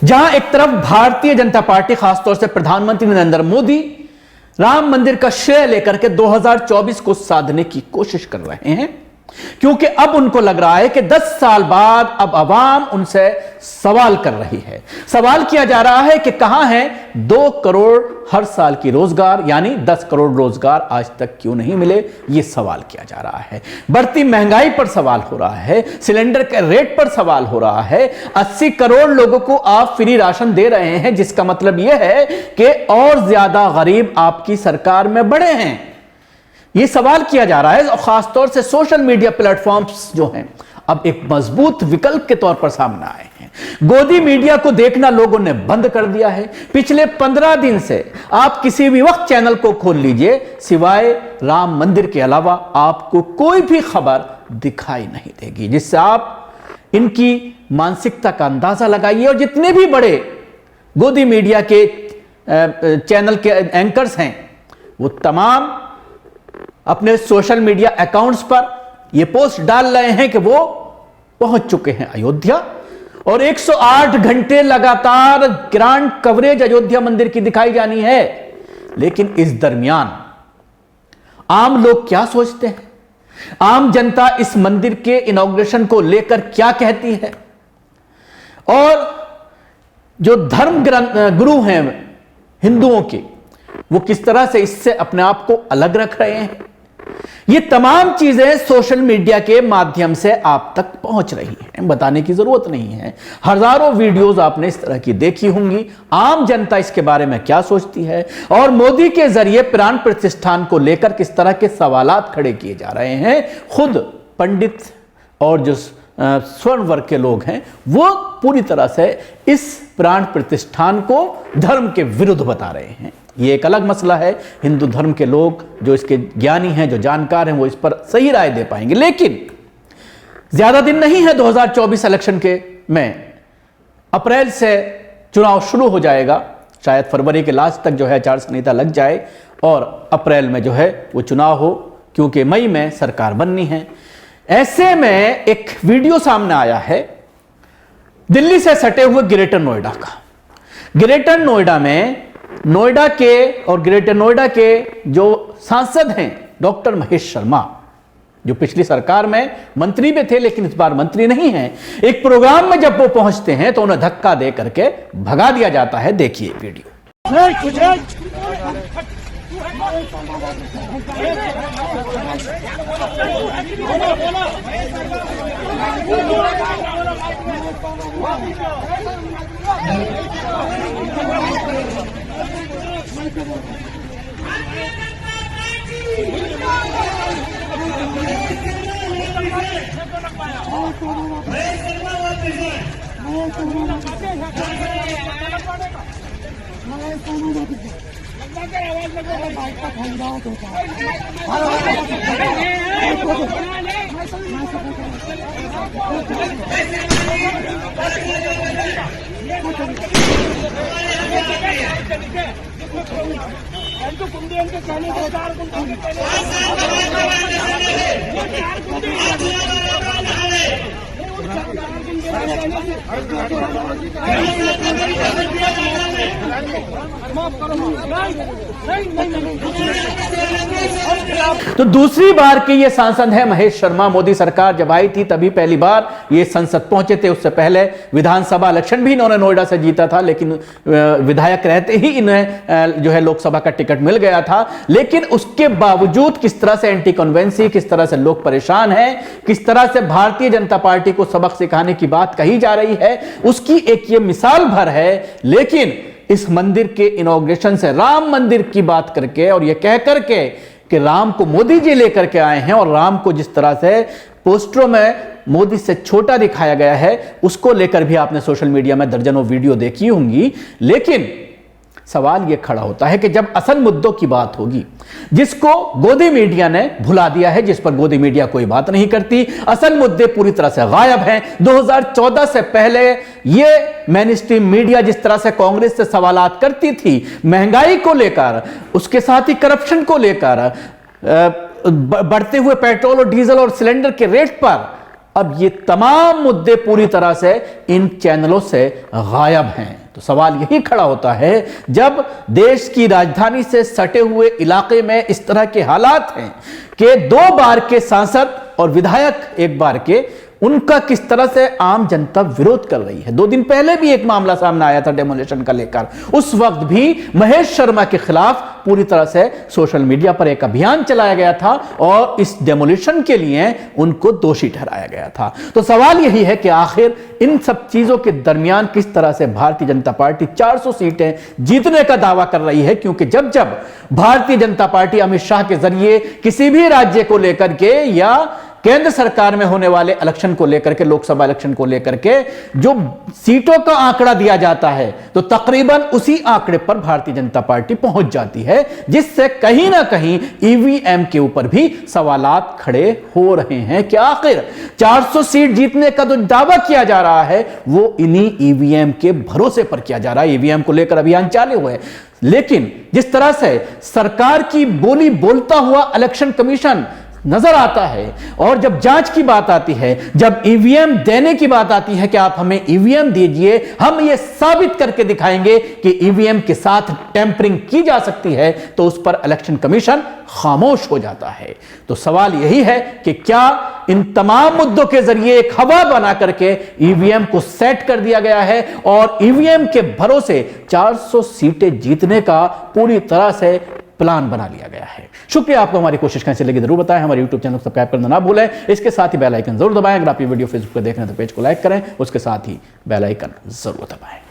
जहां एक तरफ भारतीय जनता पार्टी, खासतौर से प्रधानमंत्री नरेंद्र मोदी राम मंदिर का श्रेय लेकर के 2024 को साधने की कोशिश कर रहे हैं, क्योंकि अब उनको लग रहा है कि 10 साल बाद अब अवाम उनसे सवाल कर रही है। सवाल किया जा रहा है कि कहां है 2 करोड़ हर साल की रोजगार, यानी 10 करोड़ रोजगार आज तक क्यों नहीं मिले, यह सवाल किया जा रहा है। बढ़ती महंगाई पर सवाल हो रहा है, सिलेंडर के रेट पर सवाल हो रहा है। 80 करोड़ लोगों को आप फ्री राशन दे रहे हैं, जिसका मतलब यह है कि और ज्यादा गरीब आपकी सरकार में बढ़े हैं। यह सवाल किया जा रहा है और खासतौर से सोशल मीडिया प्लेटफॉर्म्स जो हैं अब एक मजबूत विकल्प के तौर पर सामने आए हैं। गोदी मीडिया को देखना लोगों ने बंद कर दिया है। पिछले 15 दिन से आप किसी भी वक्त चैनल को खोल लीजिए, सिवाय राम मंदिर के अलावा आपको कोई भी खबर दिखाई नहीं देगी, जिससे आप इनकी मानसिकता का अंदाजा लगाइए। और जितने भी बड़े गोदी मीडिया के चैनल के एंकर्स हैं, वो तमाम अपने सोशल मीडिया अकाउंट्स पर यह पोस्ट डाल रहे हैं कि वो पहुंच चुके हैं अयोध्या, और 108 घंटे लगातार ग्रांड कवरेज अयोध्या मंदिर की दिखाई जानी है। लेकिन इस दरमियान आम लोग क्या सोचते हैं, आम जनता इस मंदिर के इनॉग्रेशन को लेकर क्या कहती है, और जो धर्म गुरु हैं हिंदुओं के, वो किस तरह से इससे अपने आप को अलग रख रहे हैं, ये तमाम चीजें सोशल मीडिया के माध्यम से आप तक पहुंच रही हैं। बताने की जरूरत नहीं है, हजारों वीडियोस आपने इस तरह की देखी होंगी। आम जनता इसके बारे में क्या सोचती है, और मोदी के जरिए प्राण प्रतिष्ठान को लेकर किस तरह के सवालात खड़े किए जा रहे हैं। खुद पंडित और जो स्वर्ण वर्ग के लोग हैं, वो पूरी तरह से इस प्राण प्रतिष्ठान को धर्म के विरुद्ध बता रहे हैं। ये एक अलग मसला है। हिंदू धर्म के लोग जो इसके ज्ञानी हैं, जो जानकार हैं, वो इस पर सही राय दे पाएंगे। लेकिन ज्यादा दिन नहीं है 2024 इलेक्शन के में। अप्रैल से चुनाव शुरू हो जाएगा, शायद फरवरी के लास्ट तक जो है आचार संहिता लग जाए और अप्रैल में जो है वो चुनाव हो, क्योंकि मई में सरकार बननी है। ऐसे में एक वीडियो सामने आया है दिल्ली से सटे हुए ग्रेटर नोएडा का। ग्रेटर नोएडा में ग्रेटर नोएडा के जो सांसद हैं डॉक्टर महेश शर्मा, जो पिछली सरकार में मंत्री में थे लेकिन इस बार मंत्री नहीं हैं, एक प्रोग्राम में जब वो पहुंचते हैं तो उन्हें धक्का दे करके भगा दिया जाता है। देखिए वीडियो। तो दूसरी बार के ये सांसद है महेश शर्मा। मोदी सरकार जब आई थी तभी पहली बार ये संसद पहुंचे थे। उससे पहले विधानसभा इलेक्शन भी इन्होंने नोएडा से जीता था, लेकिन विधायक रहते ही इन्हें जो है लोकसभा का टिकट मिल गया था। लेकिन उसके बावजूद किस तरह से एंटी कन्वेंसी, किस तरह से लोग परेशान हैं, किस तरह से भारतीय जनता पार्टी को सबक सिखाने की बात कही जा रही है, उसकी एक ये मिसाल भर है। लेकिन इस मंदिर के इनॉग्रेशन से, राम मंदिर की बात करके और ये कह करके कि राम को मोदी जी लेकर के आए हैं, और राम को जिस तरह से पोस्टरों में मोदी से छोटा दिखाया गया है, उसको लेकर भी आपने सोशल मीडिया में दर्जनों वीडियो देखी होंगी। लेकिन सवाल यह खड़ा होता है कि जब असल मुद्दों की बात होगी, जिसको गोदी मीडिया ने भुला दिया है, जिस पर गोदी मीडिया कोई बात नहीं करती, असल मुद्दे पूरी तरह से गायब हैं। 2014 से पहले यह मेन स्ट्रीम मीडिया जिस तरह से कांग्रेस से सवालात करती थी, महंगाई को लेकर, उसके साथ ही करप्शन को लेकर, बढ़ते हुए पेट्रोल और डीजल और सिलेंडर के रेट पर, अब ये तमाम मुद्दे पूरी तरह से इन चैनलों से गायब हैं। तो सवाल यही खड़ा होता है, जब देश की राजधानी से सटे हुए इलाके में इस तरह के हालात हैं कि 2 बार के सांसद और विधायक एक बार के, उनका किस तरह से आम जनता विरोध कर रही है। 2 दिन पहले भी एक मामला सामने आया था डेमोलिशन का लेकर, उस वक्त भी महेश शर्मा के खिलाफ पूरी तरह से सोशल मीडिया पर एक अभियान चलाया गया था और इस डेमोलिशन के लिए उनको दोषी ठहराया गया था। तो सवाल यही है कि आखिर इन सब चीजों के दरमियान किस तरह से भारतीय जनता पार्टी 400 सीटें जीतने का दावा कर रही है, क्योंकि जब जब भारतीय जनता पार्टी अमित शाह के जरिए किसी भी राज्य को लेकर के या केंद्र सरकार में होने वाले इलेक्शन को लेकर के, लोकसभा इलेक्शन को लेकर के जो सीटों का आंकड़ा दिया जाता है, तो तकरीबन उसी आंकड़े पर भारतीय जनता पार्टी पहुंच जाती है, जिससे कहीं ना कहीं ईवीएम के ऊपर भी सवालात खड़े हो रहे हैं कि आखिर 400 सीट जीतने का जो दावा किया जा रहा है वो इन्हीं ईवीएम के भरोसे पर किया जा रहा है। ईवीएम को लेकर अभियान चालू हुए, लेकिन जिस तरह से सरकार की बोली बोलता हुआ इलेक्शन कमीशन नजर आता है, और जब जांच की बात आती है, जब ईवीएम देने की बात आती है कि आप हमें ईवीएम दीजिए, हम ये साबित करके दिखाएंगे कि ईवीएम के साथ टैंपरिंग की जा सकती है, तो उस पर इलेक्शन कमीशन खामोश हो जाता है। तो सवाल यही है कि क्या इन तमाम मुद्दों के जरिए एक हवा बना करके ईवीएम को सेट कर दिया गया है और ईवीएम के भरोसे 400 सीटें जीतने का पूरी तरह से प्लान बना लिया गया है। शुक्रिया, आपको हमारी कोशिश कैसी लगी जरूर बताएं। हमारे YouTube चैनल को सब्सक्राइब करना ना भूलें। इसके साथ ही बेल आइकन जरूर दबाएं। अगर आप ये वीडियो फेसबुक पर देख रहे हैं तो पेज को लाइक करें, उसके साथ ही बेल आइकन जरूर दबाएं।